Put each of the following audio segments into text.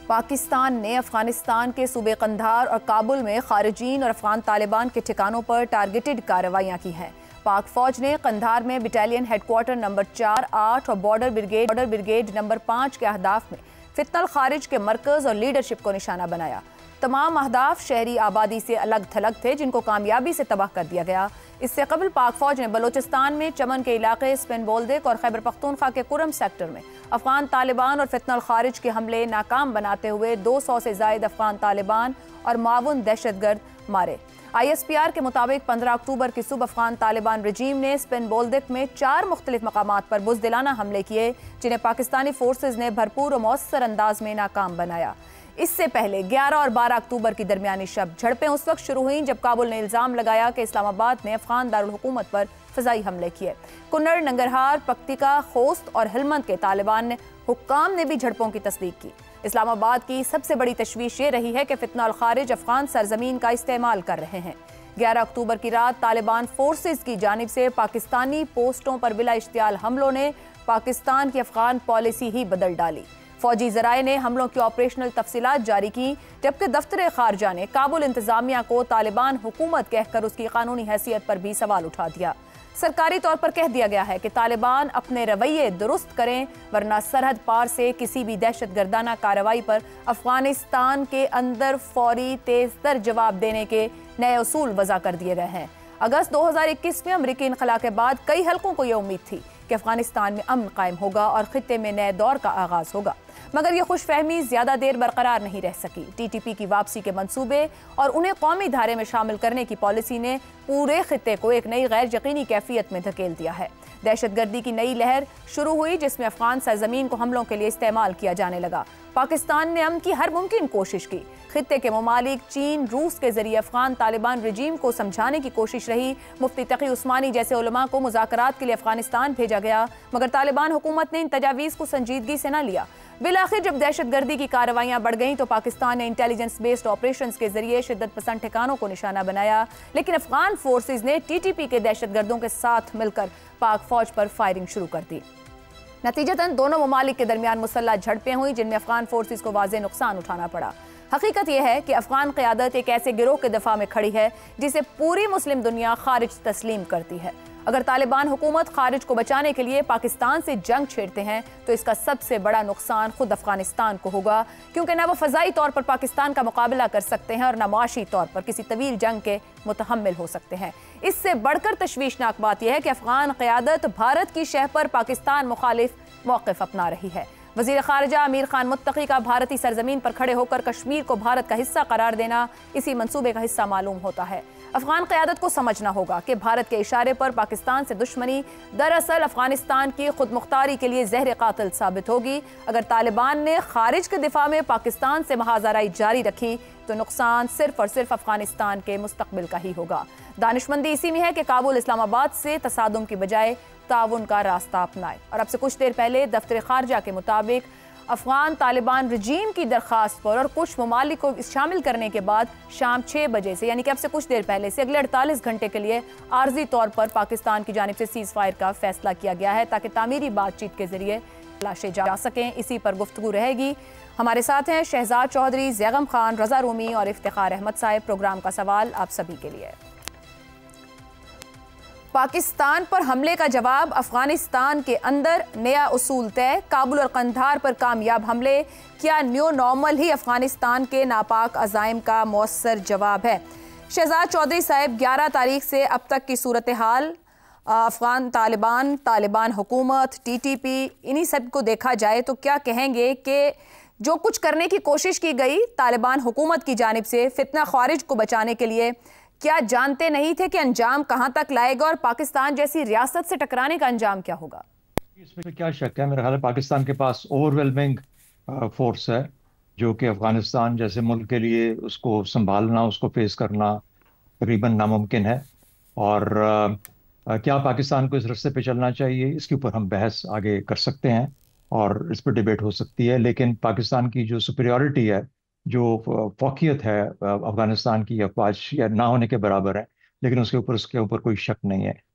پاکستان نے افغانستان کے صوبے قندھار اور کابل میں خارجین اور افغان طالبان کے ٹھکانوں پر ٹارگیٹڈ کارروائیاں کی ہیں۔ پاک فوج نے قندھار میں بٹالین ہیڈ کوارٹر نمبر 4، 8 اور بارڈر بریگیڈ نمبر 5 کے اہداف میں فتنہ الخارج کے مرکز اور لیڈرشپ کو نشانہ بنایا۔ تمام اہداف شہری آبادی سے الگ تھلگ تھے، جن کو کامیابی سے تباہ کر دیا گیا۔ اس سے قبل پاک فوج نے بلوچستان میں چمن کے علاقے سپن بولدک اور خیبر پختونخوا کے کرم سیکٹر میں افغان طالبان اور فتنہ الخارج کے حملے ناکام بناتے ہوئے 200 سے زائد افغان طالبان اور معاون دہشت گرد مارے۔ ISPR کے مطابق 15 اکتوبر کی صبح افغان طالبان رجیم نے سپن بولدک میں 4 مختلف مقامات پر بزدلانہ حملے کیے، جنہیں پاکستانی فورسز نے بھرپور و مؤثر انداز میں ناکام بنایا۔ اس سے پہلے 11 اور 12 اکتوبر کی درمیانی شب جھڑپیں اس وقت شروع ہوئیں جب کابل نے الزام لگایا کہ اسلام آباد نے افغان دارالحکومت پر فضائی حملے کیے۔ کنڑ، ننگرہار، پکتیکا، خوست اور ہلمند کے طالبان حکام نے بھی جھڑپوں کی تصدیق کی۔ اسلام آباد کی سب سے بڑی تشویش یہ رہی ہے کہ فتنہ الخارج افغان سرزمین کا استعمال کر رہے ہیں۔ 11 اکتوبر کی رات طالبان فورسز کی جانب سے پاکستانی پوسٹوں پر بلا اشتعال حملوں نے پاکستان کی افغان پالیسی ہی بدل ڈالی۔ فوجی ذرائع نے حملوں کی آپریشنل تفصیلات جاری کی، جبکہ دفتر خارجہ نے کابل انتظامیہ کو طالبان حکومت کہہ کر اس کی قانونی حیثیت پر بھی سوال اٹھا دیا۔ سرکاری طور پر کہہ دیا گیا ہے کہ طالبان اپنے رویے درست کریں، ورنہ سرحد پار سے کسی بھی دہشت گردانہ کارروائی پر افغانستان کے اندر فوری تیز تر جواب دینے کے نئے اصول وضع کر دیے گئے ہیں۔ اگست 2021 میں امریکی انخلا کے بعد کئی حلقوں کو یہ امید تھی کہ افغانستان میں امن قائم ہوگا اور خطے میں نئے دور کا آغاز ہوگا، مگر یہ خوش فہمی زیادہ دیر برقرار نہیں رہ سکی۔ TTP کی واپسی کے منصوبے اور انہیں قومی دھارے میں شامل کرنے کی پالیسی نے پورے خطے کو ایک نئی غیر یقینی کیفیت میں دھکیل دیا ہے۔ دہشت گردی کی نئی لہر شروع ہوئی، جس میں افغان سرزمین کو حملوں کے لیے استعمال کیا جانے لگا۔ پاکستان نے امن کی ہر ممکن کوشش کی۔ خطے کے ممالک چین، روس کے ذریعے افغان طالبان رجیم کو سمجھانے کی کوشش رہی۔ مفتی تقی عثمانی جیسے علماء کو مذاکرات کے لیے افغانستان بھیجا گیا، مگر طالبان حکومت نے ان تجاویز کو سنجیدگی سے نہ لیا۔ بالآخر جب دہشت گردی کی کارروائیاں بڑھ گئیں تو پاکستان نے انٹیلیجنس بیسڈ آپریشنز کے ذریعے شدت پسند ٹھکانوں کو نشانہ بنایا، لیکن افغان فورسز نے TTP کے دہشت گردوں کے ساتھ مل کر پاک فوج پر فائرنگ شروع کر دی۔ نتیجتاً دونوں ممالک کے درمیان مسلح جھڑپیں ہوئیں، جن میں افغان فورسز کو واضح نقصان اٹھانا پڑا۔ حقیقت یہ ہے کہ افغان قیادت ایک ایسے گروہ کے دفاع میں کھڑی ہے جسے پوری مسلم دنیا خارج تسلیم کرتی ہے۔ اگر طالبان حکومت خارج کو بچانے کے لیے پاکستان سے جنگ چھیڑتے ہیں تو اس کا سب سے بڑا نقصان خود افغانستان کو ہوگا، کیونکہ نہ وہ فضائی طور پر پاکستان کا مقابلہ کر سکتے ہیں اور نہ معاشی طور پر کسی طویل جنگ کے متحمل ہو سکتے ہیں۔ اس سے بڑھ کر تشویشناک بات یہ ہے کہ افغان قیادت بھارت کی شہ پر پاکستان مخالف موقف اپنا رہی ہے۔ وزیر خارجہ امیر خان متقی کا بھارتی سرزمین پر کھڑے ہو کر کشمیر کو بھارت کا حصہ قرار دینا اسی منصوبے کا حصہ معلوم ہوتا ہے۔ افغان قیادت کو سمجھنا ہوگا کہ بھارت کے اشارے پر پاکستان سے دشمنی دراصل افغانستان کی خود مختاری کے لیے زہر قاتل ثابت ہوگی۔ اگر طالبان نے خارج کے دفاع میں پاکستان سے محاذ آرائی جاری رکھی تو نقصان صرف اور صرف افغانستان کے مستقبل کا ہی ہوگا۔ دانشمندی اسی میں ہے کہ کابل اسلام آباد سے تصادم کی بجائے تعاون کا راستہ اپنائے۔ اور اب سے کچھ دیر پہلے دفتر خارجہ کے مطابق افغان طالبان رجیم کی درخواست پر اور کچھ ممالک کو شامل کرنے کے بعد شام 6 بجے سے، یعنی کہ اب سے کچھ دیر پہلے سے اگلے 48 گھنٹے کے لیے عارضی طور پر پاکستان کی جانب سے سیز فائر کا فیصلہ کیا گیا ہے، تاکہ تعمیری بات چیت کے ذریعے تلاشے جا سکیں۔ اسی پر گفتگو رہے گی۔ ہمارے ساتھ ہیں شہزاد چودھری، زیغم خان، رضا رومی اور افتخار احمد صاحب۔ پروگرام کا سوال آپ سبھی کے لیے۔ پاکستان پر حملے کا جواب، افغانستان کے اندر نیا اصول طے، کابل اور قندھار پر کامیاب حملے، کیا نیو نارمل ہی افغانستان کے ناپاک عزائم کا مؤثر جواب ہے؟ شہزاد چودھری صاحب، 11 تاریخ سے اب تک کی صورتحال، افغان طالبان حکومت، TTP، انہی سب کو دیکھا جائے تو کیا کہیں گے کہ جو کچھ کرنے کی کوشش کی گئی طالبان حکومت کی جانب سے فتنہ خارج کو بچانے کے لیے، کیا جانتے نہیں تھے کہ انجام کہاں تک لائے گا اور پاکستان جیسی ریاست سے ٹکرانے کا انجام کیا ہوگا؟ اس میں کیا شک ہے، میرا خیال ہے پاکستان کے پاس اوور ویلمنگ فورس ہے، جو کہ افغانستان جیسے ملک کے لیے اس کو سنبھالنا، اس کو فیس کرنا تقریباً ناممکن ہے۔ اور کیا پاکستان کو اس رستے پہ چلنا چاہیے، اس کے اوپر ہم بحث آگے کر سکتے ہیں اور اس پہ ڈیبیٹ ہو سکتی ہے، لیکن پاکستان کی جو سپیریورٹی ہے، جو فوقیت ہے افغانستان کی افواج یا نہ ہونے کے برابر ہے، لیکن اس کے اوپر کوئی شک نہیں ہے۔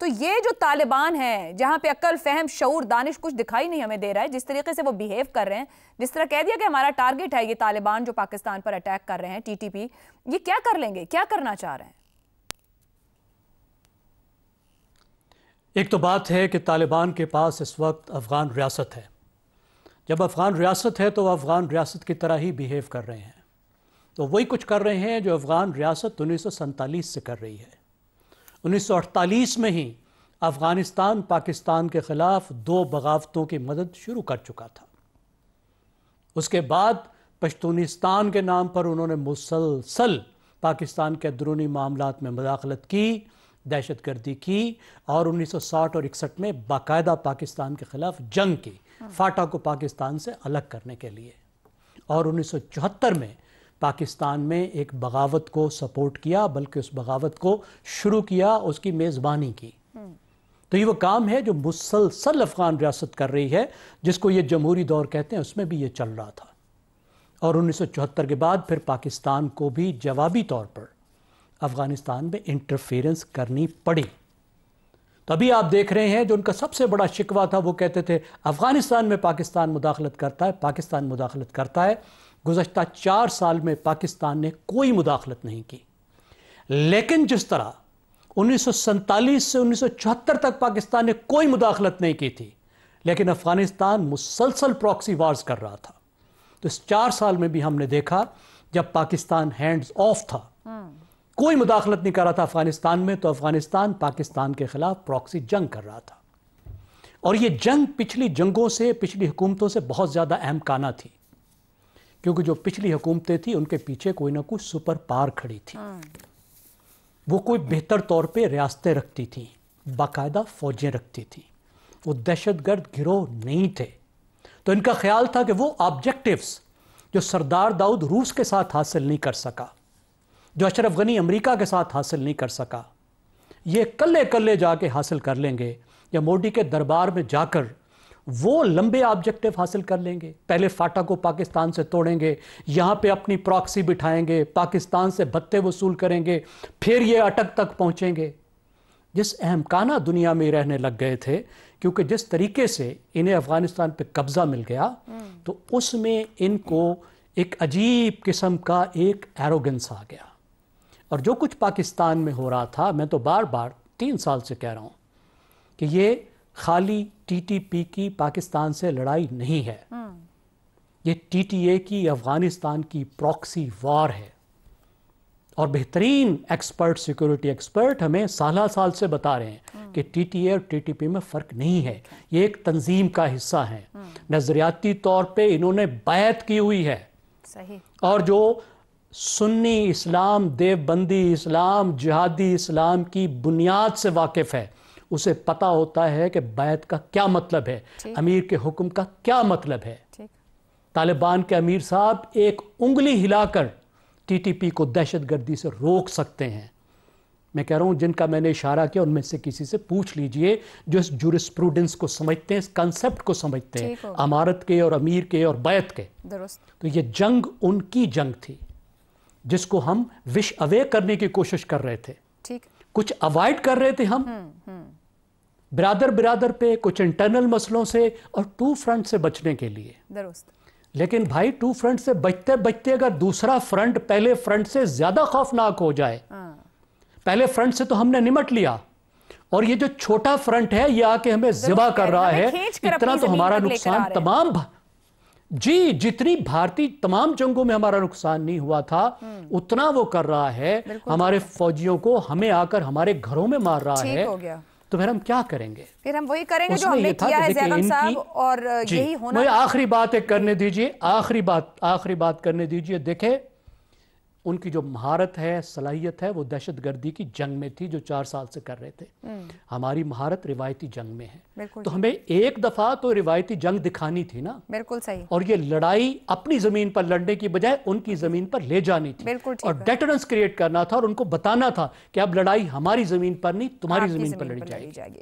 تو یہ جو طالبان ہیں جہاں پہ عقل فہم شعور دانش کچھ دکھائی نہیں ہمیں دے رہا ہے, جس طریقے سے وہ بیہیو کر رہے ہیں, جس طرح کہہ دیا کہ ہمارا ٹارگٹ ہے یہ طالبان جو پاکستان پر اٹیک کر رہے ہیں, ٹی ٹی پی, یہ کیا کر لیں گے, کیا کرنا چاہ رہے ہیں؟ ایک تو بات ہے کہ طالبان کے پاس اس وقت افغان ریاست ہے. جب افغان ریاست ہے تو وہ افغان ریاست کی طرح ہی بیہیو کر رہے ہیں. تو وہی کچھ کر رہے ہیں جو افغان ریاست 1947 سے کر رہی ہے. 1948 میں ہی افغانستان پاکستان کے خلاف 2 بغاوتوں کی مدد شروع کر چکا تھا. اس کے بعد پشتونستان کے نام پر انہوں نے مسلسل پاکستان کے اندرونی معاملات میں مداخلت کی, دہشت گردی کی, اور 1960 اور 61 میں باقاعدہ پاکستان کے خلاف جنگ کی, فاٹا کو پاکستان سے الگ کرنے کے لیے. اور 1974 میں پاکستان میں ایک بغاوت کو سپورٹ کیا, بلکہ اس بغاوت کو شروع کیا, اس کی میزبانی کی. تو یہ وہ کام ہے جو مسلسل افغان ریاست کر رہی ہے, جس کو یہ جمہوری دور کہتے ہیں, اس میں بھی یہ چل رہا تھا. اور 1974 کے بعد پھر پاکستان کو بھی جوابی طور پر افغانستان میں انٹرفیرنس کرنی پڑی. تو ابھی آپ دیکھ رہے ہیں جو ان کا سب سے بڑا شکوہ تھا, وہ کہتے تھے افغانستان میں پاکستان مداخلت کرتا ہے, پاکستان مداخلت کرتا ہے. گزشتہ 4 سال میں پاکستان نے کوئی مداخلت نہیں کی. لیکن جس طرح 1947 سے 1974 تک پاکستان نے کوئی مداخلت نہیں کی تھی, لیکن افغانستان مسلسل پراکسی وارز کر رہا تھا. تو اس 4 سال میں بھی ہم نے دیکھا جب پاکستان ہینڈز آف تھا, کوئی مداخلت نہیں کر رہا تھا افغانستان میں, تو افغانستان پاکستان کے خلاف پراکسی جنگ کر رہا تھا. اور یہ جنگ پچھلی جنگوں سے, پچھلی حکومتوں سے بہت زیادہ اہم کانہ تھی, کیونکہ جو پچھلی حکومتیں تھیں ان کے پیچھے کوئی نہ کوئی سپر پاور کھڑی تھی. وہ کوئی بہتر طور پہ ریاستیں رکھتی تھیں, باقاعدہ فوجیں رکھتی تھیں, وہ دہشت گرد گروہ نہیں تھے. تو ان کا خیال تھا کہ وہ آبجیکٹیوز جو سردار داؤد روس کے ساتھ حاصل نہیں کر سکا, جو اشرف غنی امریکہ کے ساتھ حاصل نہیں کر سکا, یہ کلے کلے جا کے حاصل کر لیں گے, یا مودی کے دربار میں جا کر وہ لمبے آبجیکٹیو حاصل کر لیں گے. پہلے فاٹا کو پاکستان سے توڑیں گے, یہاں پہ اپنی پراکسی بٹھائیں گے, پاکستان سے بھتے وصول کریں گے, پھر یہ اٹک تک پہنچیں گے. جس اہمکانہ دنیا میں رہنے لگ گئے تھے, کیونکہ جس طریقے سے انہیں افغانستان پہ قبضہ مل گیا, تو اس میں ان کو ایک عجیب قسم کا ایک ایروگنس آ گیا. اور جو کچھ پاکستان میں ہو رہا تھا, میں تو بار بار 3 سال سے کہہ رہا ہوں کہ یہ خالی ٹی ٹی پی کی پاکستان سے لڑائی نہیں ہے, یہ ٹی ٹی اے کی افغانستان کی پراکسی وار ہے. اور بہترین ایکسپرٹ, سیکورٹی ایکسپرٹ ہمیں سالہ سال سے بتا رہے ہیں کہ ٹی ٹی اے اور ٹی ٹی پی میں فرق نہیں ہے, یہ ایک تنظیم کا حصہ ہے. نظریاتی طور پہ انہوں نے بیعت کی ہوئی ہے. صحیح. اور جو سنی اسلام, دیوبندی اسلام, جہادی اسلام کی بنیاد سے واقف ہے, اسے پتہ ہوتا ہے کہ بیعت کا کیا مطلب ہے, امیر کے حکم کا کیا مطلب ہے. طالبان کے امیر صاحب ایک انگلی ہلا کر ٹی ٹی پی کو دہشت گردی سے روک سکتے ہیں. میں کہہ رہا ہوں جن کا میں نے اشارہ کیا ان میں سے کسی سے پوچھ لیجئے جو اس جورسپروڈنس کو سمجھتے ہیں, اس کنسپٹ کو سمجھتے ہیں, امارت کے اور امیر کے اور بیعت کے. تو یہ جنگ ان کی جنگ تھی جس کو ہم وش اوے کرنے کی کوشش کر رہے تھے. کچھ اوائڈ کر رہے تھے ہم برادر پہ, کچھ انٹرنل مسئلوں سے, اور 2 فرنٹ سے بچنے کے لیے. لیکن بھائی 2 فرنٹ سے بچتے بچتے اگر دوسرا فرنٹ پہلے فرنٹ سے زیادہ خوفناک ہو جائے, پہلے فرنٹ سے تو ہم نے نمٹ لیا, اور یہ جو چھوٹا فرنٹ ہے یہ آ کے ہمیں ذبح کر رہا ہے, اتنا تو ہمارا نقصان تمام جتنی بھارتی تمام جنگوں میں ہمارا نقصان نہیں ہوا تھا اتنا وہ کر رہا ہے. ہمارے فوجیوں کو ہمیں آ کر ہمارے گھروں میں مار رہا ہے. تو پھر ہم کیا کریں گے؟ پھر ہم وہی کریں گے جو ہم نے کیا ہے زیغم صاحب, اور یہی ہونا. مجھے آخری بات ایک کرنے دیجئے, آخری بات کرنے دیجئے. دیکھیں ان کی جو مہارت ہے, صلاحیت ہے, وہ دہشت گردی کی جنگ میں تھی جو 4 سال سے کر رہے تھے. ہماری مہارت روایتی جنگ میں ہے. تو ہمیں ایک دفعہ تو روایتی جنگ دکھانی تھی نا. بالکل صحیح. اور یہ لڑائی اپنی زمین پر لڑنے کی بجائے ان کی زمین پر لے جانی تھی, اور ڈیٹرنس کریٹ کرنا تھا, اور ان کو بتانا تھا کہ اب لڑائی ہماری زمین پر نہیں تمہاری زمین پر لڑی جائے گی.